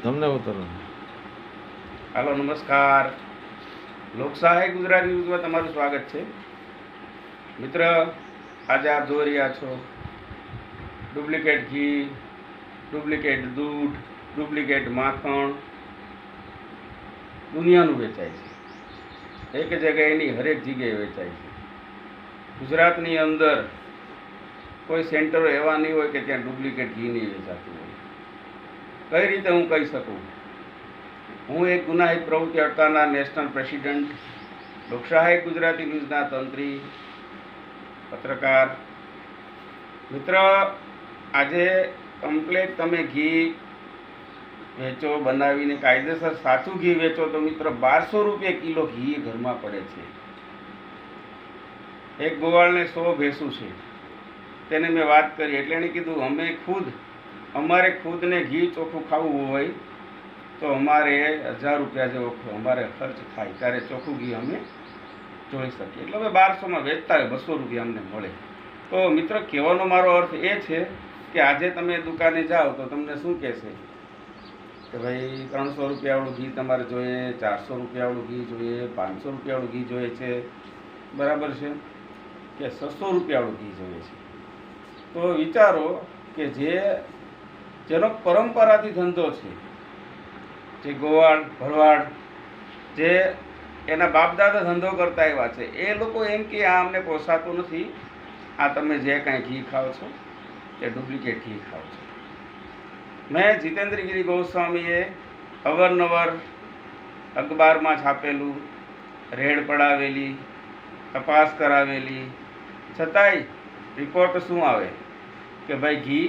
તમને ઉતરો. હાલો નમસ્કાર, લોકસહાય ગુજરાતી ન્યૂઝમાં તમારું સ્વાગત છે. મિત્ર, આજે આપ જોઈ રહ્યા છો ડુપ્લિકેટ ઘી, ડુપ્લિકેટ દૂધ, ડુપ્લિકેટ માખણ દુનિયાનું વેચાય છે. એક જગ્યાએ નહીં, હરેક જગ્યાએ વેચાય છે. ગુજરાતની અંદર કોઈ સેન્ટરો એવા નહીં હોય કે ત્યાં ડુપ્લિકેટ ઘી નહીં વેચાતું હોય. કઈ રીતે હું કહી શકું? હું એક ગુનાહિત પ્રવૃત્તિ અટકાવનાર નેશનલ પ્રેસિડેન્ટ, લોકસહાય ગુજરાતી ન્યૂઝના તંત્રી, પત્રકાર. મિત્ર, આજે કમ્પ્લેટ તમે ઘી વેચો, બનાવીને કાયદેસર સાચું ઘી વેચો તો મિત્ર 1200 રૂપિયા કિલો ઘી ઘરમાં પડે છે. એક ગોવાળને 100 ભેંસું છે. તેને મેં વાત કરી એટલે એણે કીધું અમારે ખુદને ઘી ચોખ્ખું ખાવું હોય તો અમારે 1000 રૂપિયા જેવો અમારે ખર્ચ થાય ત્યારે ચોખ્ખું ઘી અમે જોઈ શકીએ. એટલે અમે 1200માં વેચતા હોય, 200 રૂપિયા અમને મળે. તો મિત્ર, કહેવાનો મારો અર્થ એ છે કે આજે તમે દુકાને જાઓ તો તમને શું કહેશે કે ભાઈ 300 રૂપિયાવાળું ઘી તમારે જોઈએ, 400 રૂપિયાવાળું ઘી જોઈએ, 500 રૂપિયાવાળું ઘી જોઈએ છે, બરાબર છે, કે 600 રૂપિયાવાળું ઘી જોઈએ છે. તો વિચારો કે જેનો પરંપરાથી ધંધો છે, જે ગોવાળ ભરવાડ જે એના બાપદાદા ધંધો કરતા આવ્યા છે, એ લોકો એમ કે આ અમને પોસાતું નથી, આ તમે જે કાંઈ ઘી ખાઓ છો એ ડુપ્લિકેટ ઘી ખાઓ છો. મેં જીતેન્દ્રગીરી ગોસ્વામીએ અવારનવાર અખબારમાં છાપેલું, રેડ પડાવેલી, તપાસ કરાવેલી, છતાંય રિપોર્ટ શું આવે કે ભાઈ ઘી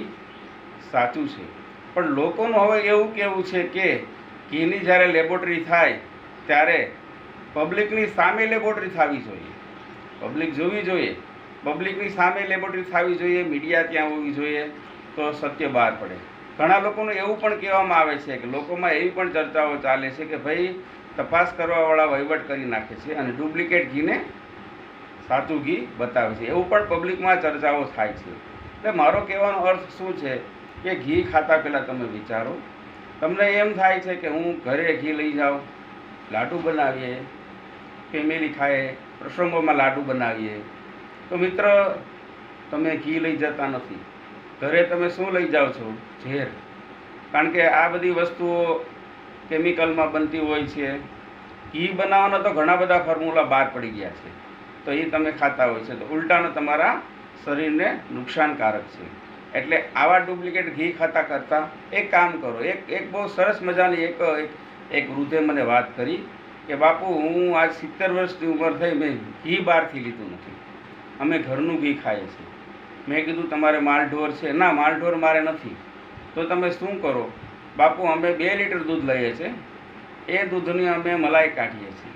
સાચું છે. પણ લોકોનું હવે એવું કહેવું છે કે ઘીની જ્યારે લેબોરેટરી થાય ત્યારે પબ્લિકની સામે લેબોરેટરી થવી જોઈએ, પબ્લિક જોવી જોઈએ, પબ્લિકની સામે લેબોરેટરી થવી જોઈએ, મીડિયા ત્યાં હોવી જોઈએ તો સત્ય બહાર પડે. ઘણા લોકોનું એવું પણ કહેવામાં આવે છે કે લોકોમાં એવી પણ ચર્ચાઓ ચાલે છે કે ભાઈ તપાસ કરવાવાળા વહીવટ કરી નાખે છે અને ડુપ્લિકેટ ઘીને સાચું ઘી બતાવે છે, એવું પણ પબ્લિકમાં ચર્ચાઓ થાય છે. એટલે મારો કહેવાનો અર્થ શું છે કે ઘી ખાતા પહેલાં તમે વિચારો. તમને એમ થાય છે કે હું ઘરે ઘી લઈ જાઉં, લાડુ બનાવીએ, ફેમિલી ખાય, પ્રસંગોમાં લાડુ બનાવીએ, તો મિત્ર તમે ઘી લઈ જતા નથી. ઘરે તમે શું લઈ જાઓ છો? ઝેર. કારણ કે આ બધી વસ્તુઓ કેમિકલમાં બનતી હોય છે. ઘી બનાવવાના તો ઘણા બધા ફોર્મ્યુલા બહાર પડી ગયા છે, તો એ તમે ખાતા હોય છે તો ઉલટાનો તમારા શરીરને નુકસાનકારક છે. એટલે આવા ડુપ્લિકેટ ઘી ખાતા કરતાં એક કામ કરો. એક બહુ સરસ મજાની એક વૃદ્ધે મને વાત કરી કે બાપુ, હું આજ 70 વર્ષની ઉંમર થઈ, મેં ઘી બહારથી લીધું નથી, અમે ઘરનું ઘી ખાઈએ છીએ. મેં કીધું તમારે માલઢોર છે? ના, માલઢોર મારે નથી. તો તમે શું કરો? બાપુ, અમે 2 લીટર દૂધ લઈએ છીએ, એ દૂધની અમે મલાઈ કાઢીએ છીએ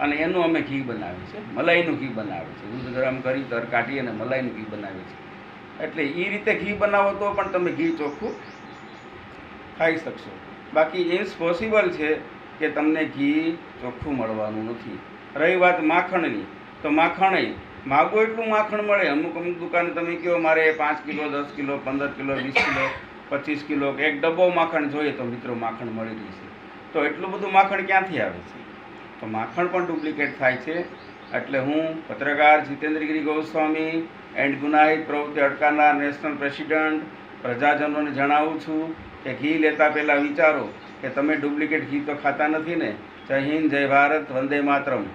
અને એનું અમે ઘી બનાવીએ છીએ, મલાઈનું ઘી બનાવીએ છીએ. દૂધ ગરમ કરી તર કાઢી અને મલાઈનું ઘી બનાવીએ છીએ. એટલે એ રીતે ઘી બનાવો તો પણ તમે ઘી ચોખ્ખું ખાઈ શકશો. બાકી ઇમ્પોસિબલ છે કે તમને ઘી ચોખ્ખું મળવાનું નથી. રહી વાત માખણની, તો માખણ માગો એટલું માખણ મળે. અમુક દુકાને તમે કહો મારે 5 kilo, 10 kilo, 15 kilo, 20 kilo, 25 kilo, એક ડબ્બો માખણ જોઈએ તો મિત્રો માખણ મળી રહેશે. તો એટલું બધું માખણ ક્યાંથી આવે છે? તો માખણ પણ ડુપ્લિકેટ થાય છે. એટલે હું પત્રકાર જીતેન્દ્રગીરી ગોસ્વામી એન્ડ ગુનાહિત પ્રવૃત્તિ અટકાવનાર નેશનલ પ્રેસિડેન્ટ પ્રજાજનોને જણાવું છું કે ઘી લેતા પહેલાં વિચારો કે તમે ડુપ્લિકેટ ઘી તો ખાતા નથી ને. જય હિન્દ, જય ભારત, વંદે માતરમ.